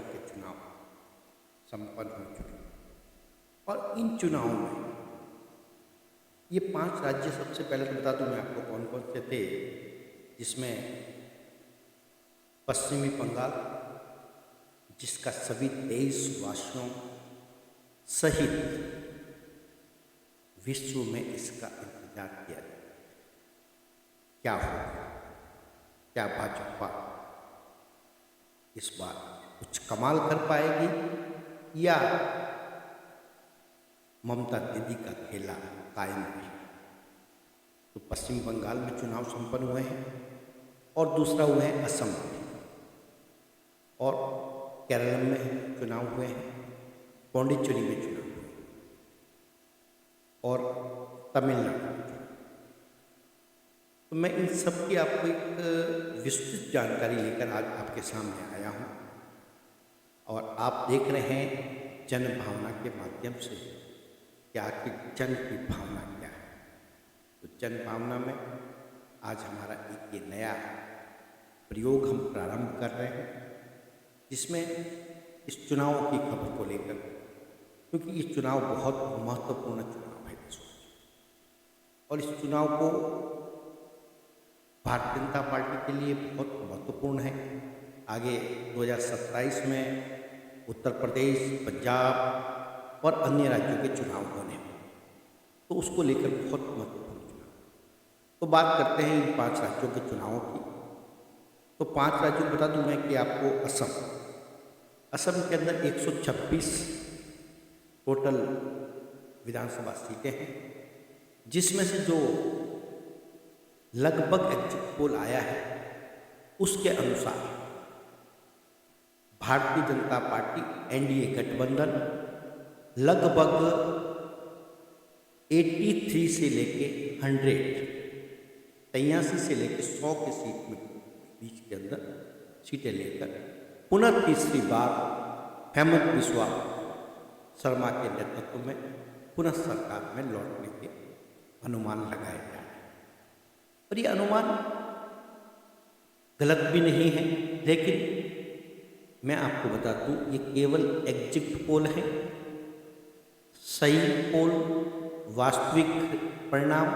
के चुनाव संपन्न हो चुके और इन चुनावों में ये 5 राज्य, सबसे पहले तो बता दूं मैं आपको कौन कौन से थे, जिसमें पश्चिमी बंगाल, जिसका सभी 23 वासियों सहित विश्व में इसका इंतजार किया जाए क्या होगा, क्या भाजपा इस बार कुछ कमाल कर पाएगी या ममता दीदी का खेला कायम रहेगा। तो पश्चिम बंगाल में चुनाव संपन्न हुए हैं और दूसरा हुए हैं असम में, और केरल में चुनाव हुए हैं, पौंडीचेरी में चुनाव हुए और तमिलनाडु में चुनाव। तो मैं इन सब की आपको एक विस्तृत जानकारी लेकर आज आपके सामने आया हूँ और आप देख रहे हैं जन भावना के माध्यम से कि आखिर जन की भावना क्या है। तो जन भावना में आज हमारा एक ये नया प्रयोग हम प्रारंभ कर रहे हैं, जिसमें इस चुनाव की खबर को लेकर, क्योंकि ये चुनाव बहुत महत्वपूर्ण चुनाव है देश में, और इस चुनाव को भारतीय जनता पार्टी के लिए बहुत महत्वपूर्ण है। आगे 2027 में उत्तर प्रदेश, पंजाब और अन्य राज्यों के चुनाव होने हैं, तो उसको लेकर बहुत महत्वपूर्ण चुनाव। तो बात करते हैं इन 5 राज्यों के चुनावों की। तो 5 राज्यों बता दूं मैं कि आपको असम के अंदर 126 टोटल विधानसभा सीटें हैं, जिसमें से जो लगभग एग्जिट पोल आया है उसके अनुसार भारतीय जनता पार्टी एनडीए गठबंधन लगभग 83 से लेके 83 से लेके 100 के सीट में बीच के अंदर सीटें लेकर पुनः तीसरी बार हेमंत बिस्वा शर्मा के नेतृत्व में पुनः सरकार में लौटने के अनुमान लगाए जा रहे हैं। और ये अनुमान गलत भी नहीं है, लेकिन मैं आपको बता दूं ये केवल एग्जिट पोल है। सही पोल, वास्तविक परिणाम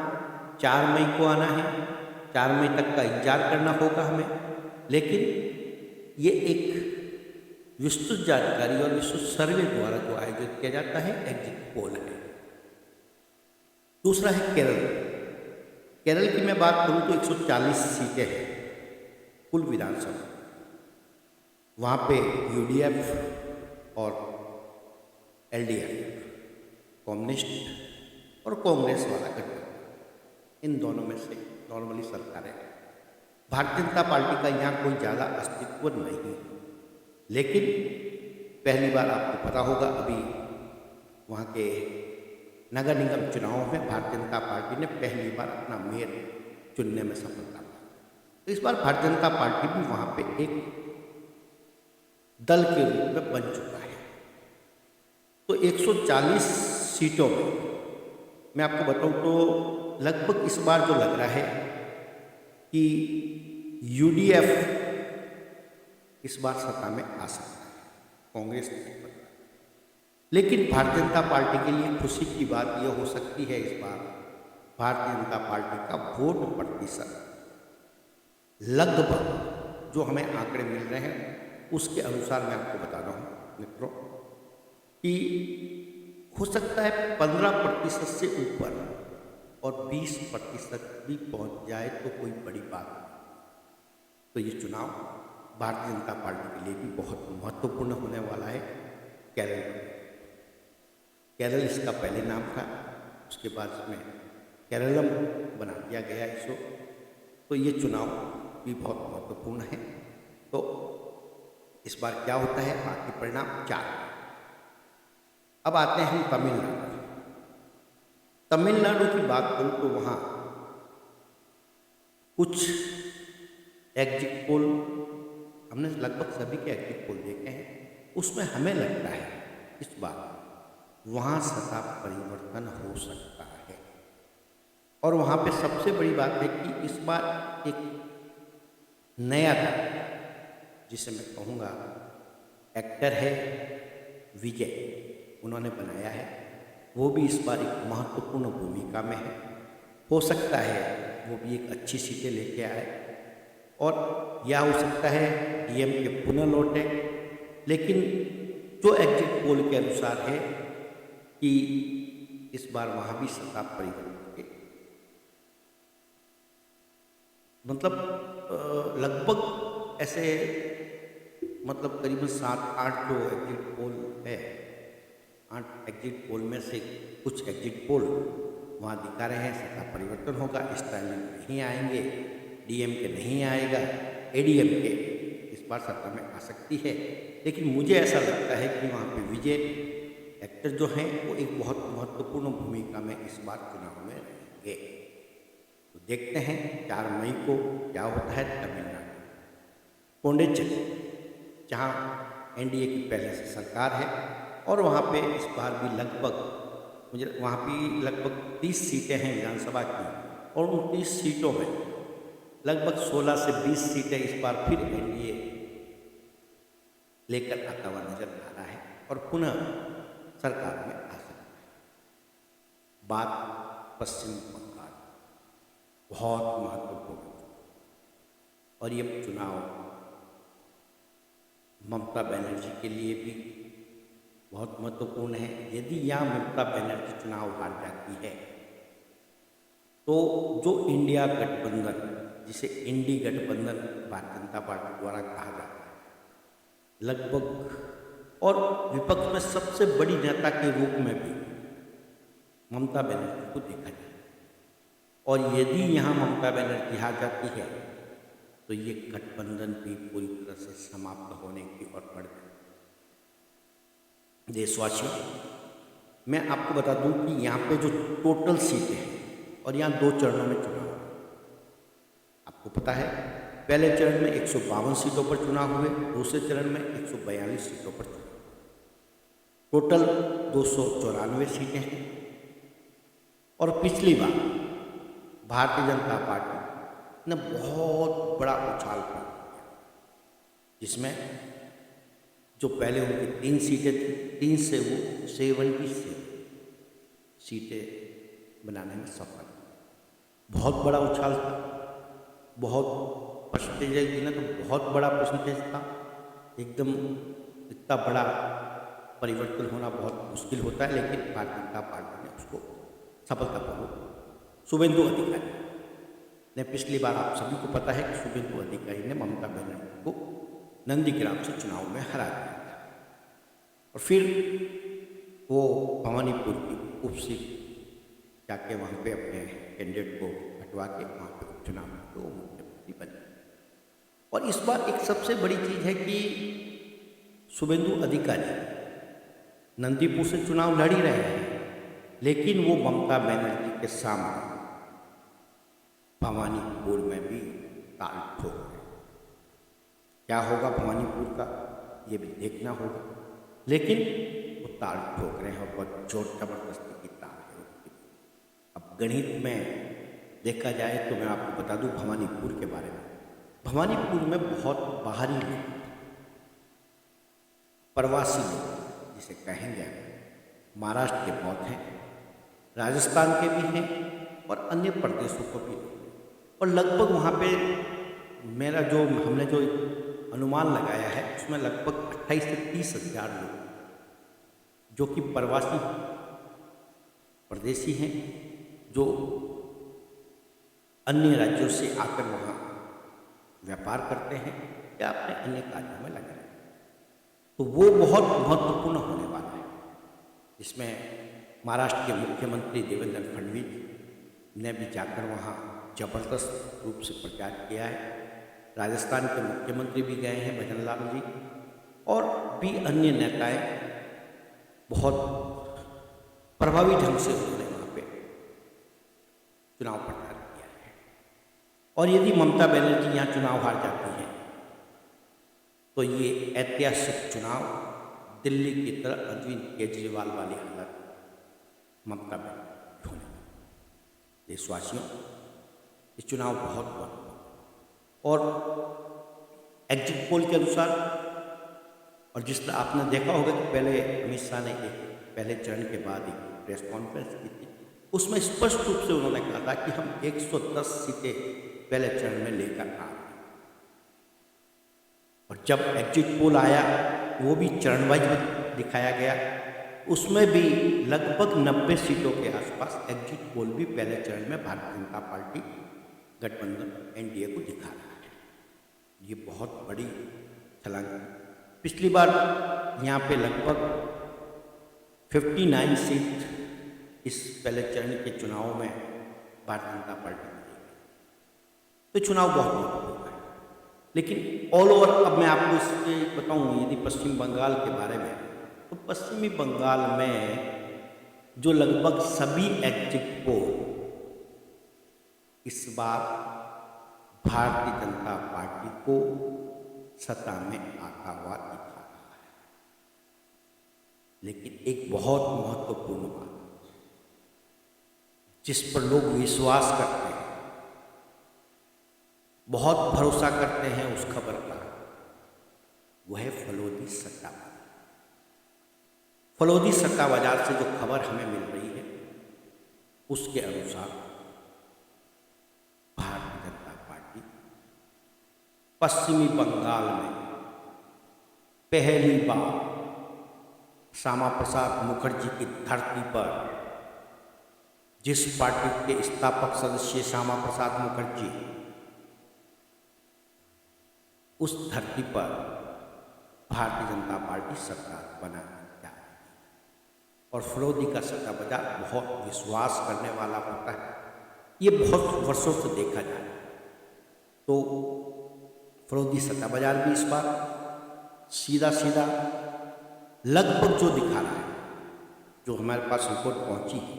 4 मई को आना है। 4 मई तक का इंतजार करना होगा हमें, लेकिन ये एक विस्तृत जानकारी और विस्तृत सर्वे द्वारा जो आयोजित किया जाता है एग्जिट पोल है। दूसरा है केरल। केरल की मैं बात करूं तो 140 सीटें हैं कुल विधानसभा। वहाँ पे यूडीएफ और एलडीएफ, कम्युनिस्ट और कांग्रेस वाला गठबंधन, इन दोनों में से नॉर्मली सरकारें हैं। भारतीय जनता पार्टी का यहाँ कोई ज़्यादा अस्तित्व नहीं है, लेकिन पहली बार आपको पता होगा अभी वहाँ के नगर निगम चुनावों में भारतीय जनता पार्टी ने पहली बार अपना मेयर चुनने में सफलता पाई। तो इस बार भारतीय जनता पार्टी भी वहाँ पे एक दल के रूप में बन चुका है। तो 140 सीटों में मैं आपको बताऊं तो लगभग इस बार जो लग रहा है कि यूडीएफ इस बार सत्ता में आ सकता है, कांग्रेस नहीं बन। लेकिन भारतीय जनता पार्टी के लिए खुशी की बात यह हो सकती है इस बार भारतीय जनता पार्टी का वोट प्रतिशत लगभग, जो हमें आंकड़े मिल रहे हैं उसके अनुसार मैं आपको बता रहा हूँ मित्रों, कि हो सकता है 15% से ऊपर और 20% भी पहुँच जाए तो कोई बड़ी बात नहीं। तो ये चुनाव भारतीय जनता पार्टी के लिए भी बहुत महत्वपूर्ण होने वाला है। केरल इसका पहले नाम था, उसके बाद इसमें केरलम बना दिया गया इसको। तो ये चुनाव भी बहुत महत्वपूर्ण है। तो इस बार क्या होता है, बाकी परिणाम 4। अब आते हैं तमिलनाडु। तमिलनाडु की बात करूं तो वहाँ कुछ एग्जिट पोल, हमने लगभग सभी के एग्जिट पोल देखे हैं, उसमें हमें लगता है इस बार वहाँ सत्ता परिवर्तन हो सकता है। और वहाँ पे सबसे बड़ी बात है कि इस बार एक नया दल, जिसे मैं कहूँगा एक्टर है विजय, उन्होंने बनाया है। वो भी इस बार एक महत्वपूर्ण भूमिका में है। हो सकता है वो भी एक अच्छी सीटें लेके आए, और या हो सकता है डीएमके पुनः लौटे। लेकिन जो एग्जिट पोल के अनुसार है कि इस बार वहाँ भी सत्ता परिवर्तन के मतलब लगभग ऐसे मतलब करीबन 7-8 जो एग्जिट पोल है, 8 एग्जिट पोल में से कुछ एग्जिट पोल वहाँ दिखा रहे हैं सत्ता परिवर्तन होगा, इस टाइम में नहीं आएंगे, डीएमके नहीं आएगा, एडीएमके इस बार सत्ता में आ सकती है। लेकिन मुझे ऐसा लगता है कि वहाँ पे विजय एक्टर जो हैं वो एक बहुत महत्वपूर्ण भूमिका में इस बार चुनाव में रहेंगे। तो देखते हैं 4 मई को क्या होता है तमिलनाडु पौंडीचेरी, जहाँ एनडीए की पहले से सरकार है, और वहाँ पे इस बार भी लगभग मुझे वहाँ भी लगभग 30 सीटें हैं विधानसभा की, और उन 30 सीटों में लगभग 16 से 20 सीटें इस बार फिर एनडीए लेकर आता हुआ नजर आ रहा है और पुनः सरकार में आ सकता है। बात पश्चिम बंगाल, बहुत महत्वपूर्ण, और ये चुनाव ममता बनर्जी के लिए भी बहुत महत्वपूर्ण है। यदि यहाँ ममता बनर्जी चुनाव हार जाती है तो जो इंडिया गठबंधन, जिसे इंडी गठबंधन भारतीय जनता पार्टी द्वारा कहा जाता है, लगभग और विपक्ष में सबसे बड़ी नेता के रूप में भी ममता बनर्जी को देखा जाए, और यदि यहाँ ममता बनर्जी हार जाती है तो ये गठबंधन भी पूरी तरह से समाप्त होने की ओर बढ़ गई। देशवासियों, मैं आपको बता दूं कि यहाँ पे जो टोटल सीटें हैं, और यहाँ 2 चरणों में चुनाव, आपको पता है पहले चरण में 152 सीटों पर चुनाव हुए, दूसरे चरण में 142 सीटों पर चुनाव, टोटल 294 सीटें हैं। और पिछली बार भारतीय जनता पार्टी ने बहुत बड़ा उछाल किया, जिसमें जो पहले उनकी 3 सीटें थी, 3 से वो 77 सीटें बनाने में सफल। बहुत बड़ा उछाल था, बहुत परसेंटेज गिना तो बहुत बड़ा परसेंटेज था। एकदम इतना बड़ा परिवर्तन होना बहुत मुश्किल होता है, लेकिन भारतीय जनता पार्टी ने उसको सफलतापूर्वक, शुभेंदु अधिकारी ने, पिछली बार आप सभी को पता है कि शुभेंदु अधिकारी ने ममता बनर्जी को नंदीग्राम से चुनाव में हरा दिया था, और फिर वो भवानीपुर की उप सीट जाके वहाँ पे अपने कैंडिडेट को हटवा के वहाँ पे उपचुनाव में तो मुख्यमंत्री बने। और इस बार एक सबसे बड़ी चीज़ है कि शुभेंदु अधिकारी नंदीपुर से चुनाव लड़ ही रहे हैं, लेकिन वो ममता बनर्जी के सामने भवानीपुर में भी ताल ठोक रहे हैं। क्या होगा भवानीपुर का ये भी देखना होगा, लेकिन वो ताल ठोक रहे हैं और बहुत जोर जबरदस्ती की ताल है उनकी। अब गणित में देखा जाए तो मैं आपको बता दूं भवानीपुर के बारे में। भवानीपुर में बहुत बाहरी लोग, प्रवासी लोग जिसे कहेंगे, महाराष्ट्र के बहुत हैं, राजस्थान के भी हैं, और अन्य प्रदेशों को भी, और लगभग वहाँ पे मेरा जो हमने जो अनुमान लगाया है उसमें लगभग 28 से 30 हज़ार लोग जो कि प्रवासी प्रदेशी हैं, जो अन्य राज्यों से आकर वहाँ व्यापार करते हैं या अपने अन्य कार्यों में लगे हैं। तो वो बहुत महत्वपूर्ण होने वाला है। इसमें महाराष्ट्र के मुख्यमंत्री देवेंद्र फडणवीस ने भी जाकर वहाँ जबरदस्त रूप से प्रचार किया है। राजस्थान के मुख्यमंत्री भी गए हैं, भजन लाल जी, और भी अन्य नेताएं बहुत प्रभावी ढंग से उन्होंने वहाँ पे चुनाव प्रचार किया है। और यदि ममता बनर्जी यहाँ चुनाव हार जाती है तो ये ऐतिहासिक चुनाव दिल्ली की तरह अरविंद केजरीवाल वाली हालत ममता बनर्जी होने वाली। देशवासियों, ये चुनाव बहुत बड़ा, और एग्जिट पोल के अनुसार और जिस तरह आपने देखा होगा कि पहले अमित शाह ने एक पहले चरण के बाद एक प्रेस कॉन्फ्रेंस की थी, उसमें स्पष्ट रूप से उन्होंने कहा था कि हम 110 सीटें पहले चरण में लेकर आ रहे हैं। और जब एग्जिट पोल आया वो भी चरण वाइज में दिखाया गया, उसमें भी लगभग 90 सीटों के आसपास एग्जिट पोल भी पहले चरण में भारतीय जनता पार्टी गठबंधन एनडीए को दिखा रहा है। ये बहुत बड़ी छलांग। पिछली बार यहाँ पे लगभग 59 सीट इस पहले चरण के चुनाव में भारतीय जनता पार्टी ने जीती। तो चुनाव बहुत महत्वपूर्ण है। लेकिन ऑल ओवर अब मैं आपको इसके बताऊँ यदि पश्चिम बंगाल के बारे में, तो पश्चिमी बंगाल में जो लगभग सभी एग्जिट पोल इस बार भारतीय जनता पार्टी को सत्ता में आता हुआ दिखा रहा है। लेकिन एक बहुत महत्वपूर्ण बात जिस पर लोग विश्वास करते हैं, बहुत भरोसा करते हैं उस खबर का, वह है फलोदी सट्टा बाजार। फलोदी सट्टा बाजार से जो खबर हमें मिल रही है उसके अनुसार भारतीय जनता पार्टी पश्चिमी बंगाल में पहली बार श्यामा प्रसाद मुखर्जी की धरती पर, जिस पार्टी के स्थापक सदस्य श्यामा प्रसाद मुखर्जी, उस धरती पर भारतीय जनता पार्टी सरकार बनाने जा रही है। और फलोदी का सट्टा बाजार बहुत विश्वास करने वाला होता है, ये बहुत वर्षों से देखा जा रहा है। तो फलोदी सट्टा बाजार भी इस बार सीधा सीधा लगभग जो दिखा रहा है, जो हमारे पास रिपोर्ट पहुंची है,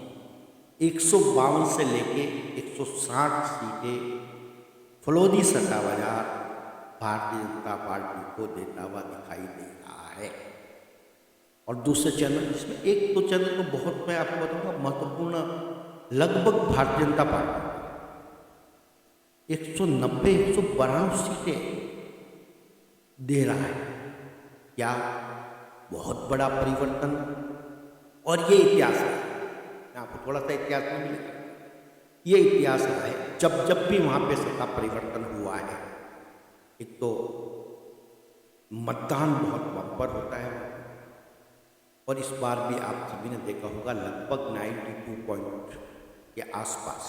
152 से लेके 160 सीटें फलोदी सट्टा बाजार भारतीय जनता पार्टी को देता हुआ दिखाई दे रहा है। और दूसरे चैनल, जिसमें एक दो चैनल तो बहुत, मैं आपको बताऊंगा, महत्वपूर्ण, लगभग भारतीय जनता पार्टी 190-192 सीटें दे रहा है। क्या बहुत बड़ा परिवर्तन। और ये इतिहास है, मैं आपको थोड़ा सा इतिहास में मिलेगा, ये इतिहास है जब जब भी वहाँ पे सत्ता परिवर्तन हुआ है, एक तो मतदान बहुत बम्पर होता है, और इस बार भी आप सभी ने देखा होगा लगभग 92 पॉइंट के आसपास,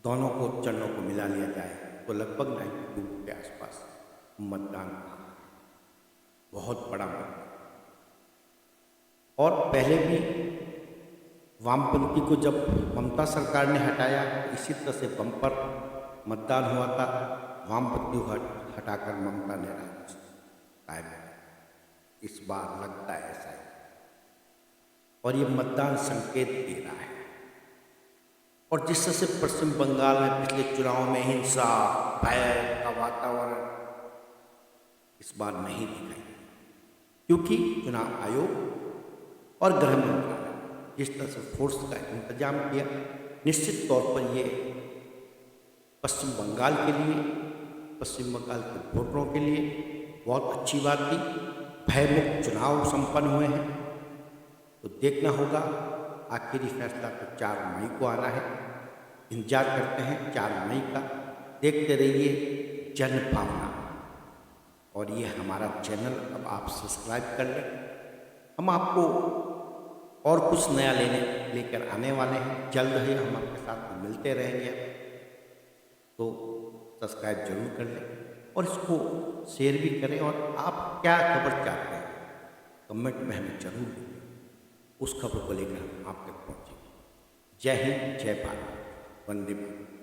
दोनों को चरणों को मिला लिया जाए तो लगभग 92 के आसपास मतदान, बहुत बड़ा मतदान। और पहले भी वामपंथी को जब ममता सरकार ने हटाया, इसी तरह से बम्पर मतदान हुआ था, वामपंथी को हटाकर ममता ने राज कायम किया। इस बार लगता है ऐसा ही, और ये मतदान संकेत दे रहा है। और जिस तरह से पश्चिम बंगाल में पिछले चुनाव में हिंसा, भय का वातावरण इस बार नहीं दिखाई, क्योंकि चुनाव आयोग और गृह मंत्रालय जिस तरह से फोर्स का इंतजाम किया, निश्चित तौर पर ये पश्चिम बंगाल के लिए, पश्चिम बंगाल के वोटरों के लिए बहुत अच्छी बात थी। भयमुक्त चुनाव संपन्न हुए हैं। तो देखना होगा, आखिरी फैसला तो 4 मई को आना है। इंतजार करते हैं 4 मई का। देखते रहिए जन भावना। और ये हमारा चैनल अब आप सब्सक्राइब कर लें। हम आपको और कुछ नया लेकर आने वाले हैं। जल्द ही हम आपके साथ मिलते रहेंगे। तो सब्सक्राइब जरूर कर लें और इसको शेयर भी करें। और आप क्या खबर चाहते हैं कमेंट में हमें जरूर दें, उस खबर को लेकर हम आप तक पहुँचेंगे। जय हिंद, जय भारत, वंदे मातरम।